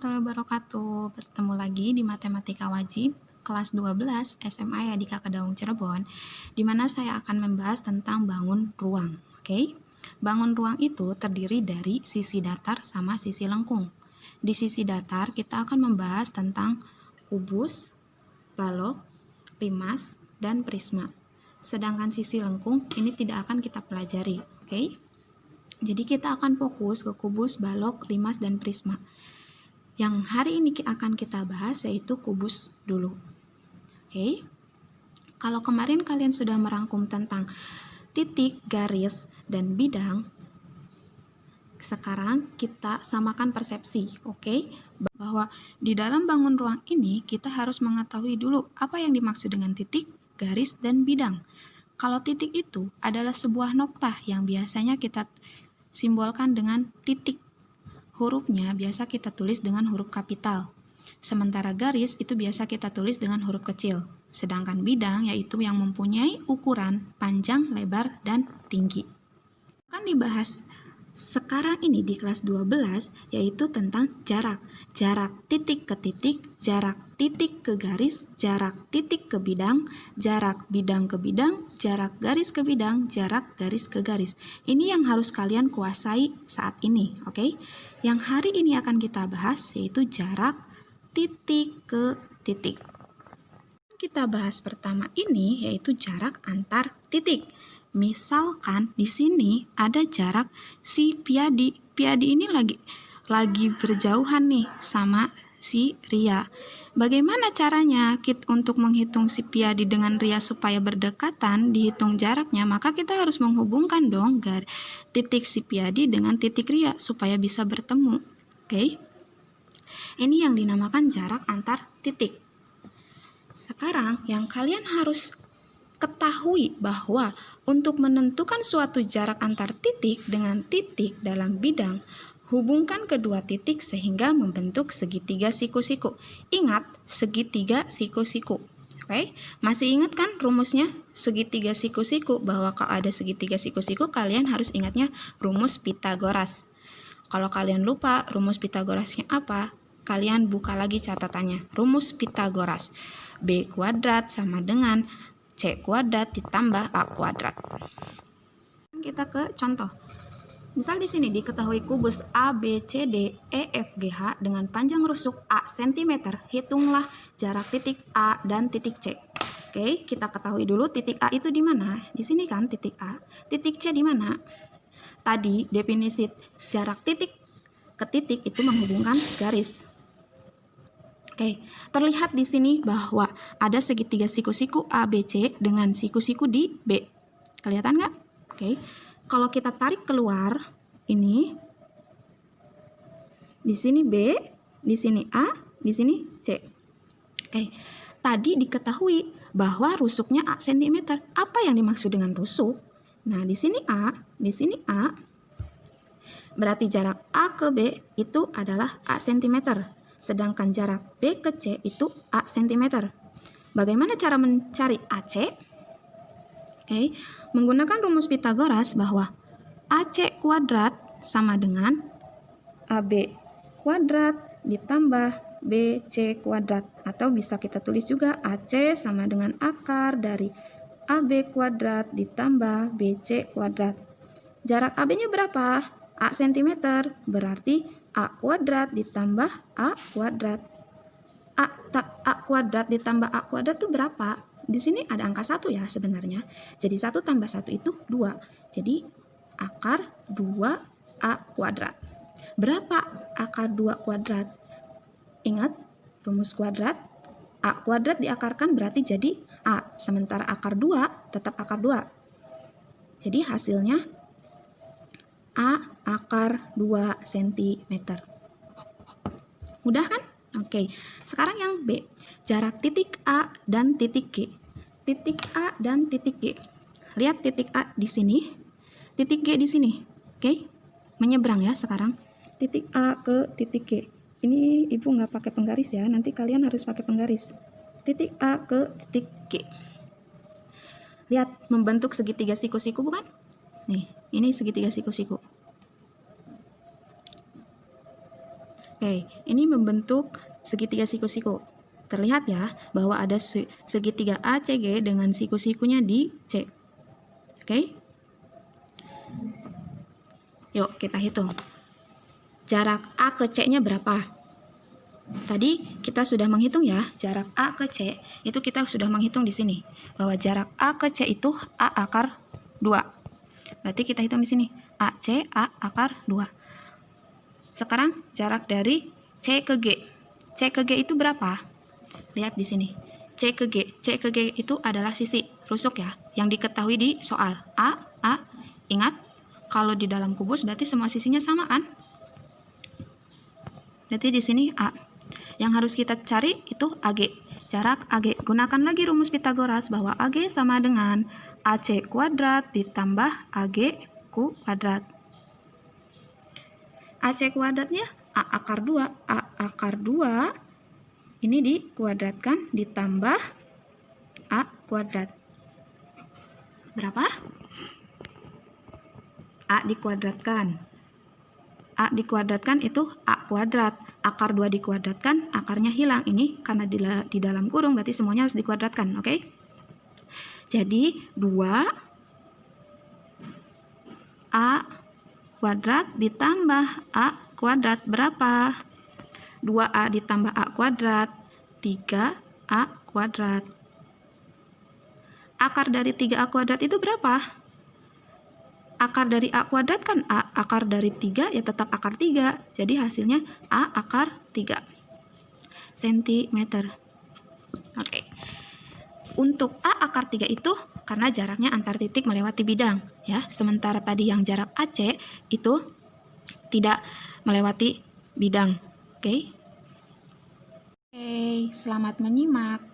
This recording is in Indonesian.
warahmatullahi wabarakatuh. Bertemu lagi di Matematika Wajib kelas 12 SMA Yadika Kedaung Cirebon, di mana saya akan membahas tentang bangun ruang. Oke. Bangun ruang itu terdiri dari sisi datar sama sisi lengkung. Di sisi datar kita akan membahas tentang kubus, balok, limas, dan prisma. Sedangkan sisi lengkung ini tidak akan kita pelajari. Oke. Jadi kita akan fokus ke kubus, balok, limas, dan prisma. Yang hari ini akan kita bahas yaitu kubus dulu. Oke. Kalau kemarin kalian sudah merangkum tentang titik, garis, dan bidang, sekarang kita samakan persepsi, oke? Bahwa di dalam bangun ruang ini kita harus mengetahui dulu apa yang dimaksud dengan titik, garis, dan bidang. Kalau titik itu adalah sebuah noktah yang biasanya kita simbolkan dengan titik. Hurufnya biasa kita tulis dengan huruf kapital. Sementara garis itu biasa kita tulis dengan huruf kecil. Sedangkan bidang yaitu yang mempunyai ukuran panjang, lebar, dan tinggi. Akan dibahas sekarang ini di kelas 12 yaitu tentang jarak. Jarak titik ke titik, jarak titik ke garis, jarak titik ke bidang, jarak bidang ke bidang, jarak garis ke bidang, jarak garis ke garis. Ini yang harus kalian kuasai saat ini, oke? Yang hari ini akan kita bahas yaitu jarak titik ke titik. Kita bahas pertama ini yaitu jarak antar titik. Misalkan di sini ada jarak si Piadi. Piadi ini lagi berjauhan nih sama si Ria. Bagaimana caranya untuk menghitung si Piadi dengan Ria supaya berdekatan, dihitung jaraknya? Maka kita harus menghubungkan dong titik si Piadi dengan titik Ria supaya bisa bertemu. Oke? Ini yang dinamakan jarak antar titik. Sekarang yang kalian harus ketahui bahwa untuk menentukan suatu jarak antar titik dengan titik dalam bidang, hubungkan kedua titik sehingga membentuk segitiga siku-siku. Ingat, segitiga siku-siku. Oke? Masih ingat kan rumusnya segitiga siku-siku? Bahwa kalau ada segitiga siku-siku, kalian harus ingatnya rumus Pitagoras. Kalau kalian lupa rumus Pitagorasnya apa, kalian buka lagi catatannya. Rumus Pitagoras. B kuadrat sama dengan C kuadrat ditambah A kuadrat. Kita ke contoh. Misal di sini diketahui kubus A, B, C, D, E, F, G, H dengan panjang rusuk A cm. Hitunglah jarak titik A dan titik C. Oke, kita ketahui dulu titik A itu di mana? Di sini kan titik A. Titik C di mana? Tadi definisi jarak titik ke titik itu menghubungkan garis. Oke, terlihat di sini bahwa ada segitiga siku-siku ABC dengan siku-siku di B. Kelihatan nggak? Oke, kalau kita tarik keluar, ini di sini B, di sini A, di sini C. Oke, tadi diketahui bahwa rusuknya A cm. Apa yang dimaksud dengan rusuk? Nah, di sini A, di sini A. Berarti jarak A ke B itu adalah A cm. Sedangkan jarak B ke C itu A cm. Bagaimana cara mencari AC? Oke, menggunakan rumus Pitagoras bahwa AC kuadrat sama dengan AB kuadrat ditambah BC kuadrat. Atau bisa kita tulis juga AC sama dengan akar dari AB kuadrat ditambah BC kuadrat. Jarak AB-nya berapa? A cm, berarti A kuadrat ditambah A kuadrat. A kuadrat ditambah A kuadrat itu berapa? Di sini ada angka 1 ya sebenarnya. Jadi 1 tambah 1 itu 2. Jadi akar 2A kuadrat. Berapa akar 2 kuadrat? Ingat rumus kuadrat. A kuadrat diakarkan berarti jadi A. Sementara akar 2 tetap akar 2. Jadi hasilnya A akar 2 cm. Mudah kan? Oke. Sekarang yang B. Jarak titik A dan titik G. Titik A dan titik G. Lihat titik A di sini. Titik G di sini. Oke. Menyeberang ya sekarang. Titik A ke titik G. Ini ibu nggak pakai penggaris ya. Nanti kalian harus pakai penggaris. Titik A ke titik G. Lihat membentuk segitiga siku-siku bukan? Nih, ini segitiga siku-siku. Oke, ini membentuk segitiga siku-siku. Terlihat ya bahwa ada segitiga ACG dengan siku-sikunya di C. Oke? Yuk kita hitung. Jarak A ke C-nya berapa? Tadi kita sudah menghitung ya, jarak A ke C, itu kita sudah menghitung di sini. Bahwa jarak A ke C itu A akar 2. Berarti kita hitung di sini, AC A akar 2. Sekarang jarak dari C ke G. C ke G itu berapa? Lihat di sini. C ke G. C ke G itu adalah sisi, rusuk ya, yang diketahui di soal. A. Ingat, kalau di dalam kubus berarti semua sisinya sama kan? Berarti di sini A. Yang harus kita cari itu AG. Jarak AG. Gunakan lagi rumus Pitagoras bahwa AG sama dengan AC kuadrat ditambah AG kuadrat. AC kuadratnya A akar 2. A akar 2 ini dikuadratkan ditambah A kuadrat. Berapa? A dikuadratkan. A dikuadratkan itu A kuadrat. Akar 2 dikuadratkan, akarnya hilang. Ini karena di dalam kurung, berarti semuanya harus dikuadratkan, oke? Jadi, 2 A kuadrat ditambah A kuadrat berapa? 2A ditambah A kuadrat, 3A kuadrat. Akar dari 3A kuadrat itu berapa? Akar dari A kuadrat kan A akar dari 3 ya tetap akar 3. Jadi hasilnya A akar 3 cm. Oke. Untuk A akar 3 itu karena jaraknya antar titik melewati bidang ya. Sementara tadi yang jarak AC itu tidak melewati bidang. Oke. Oke, selamat menyimak.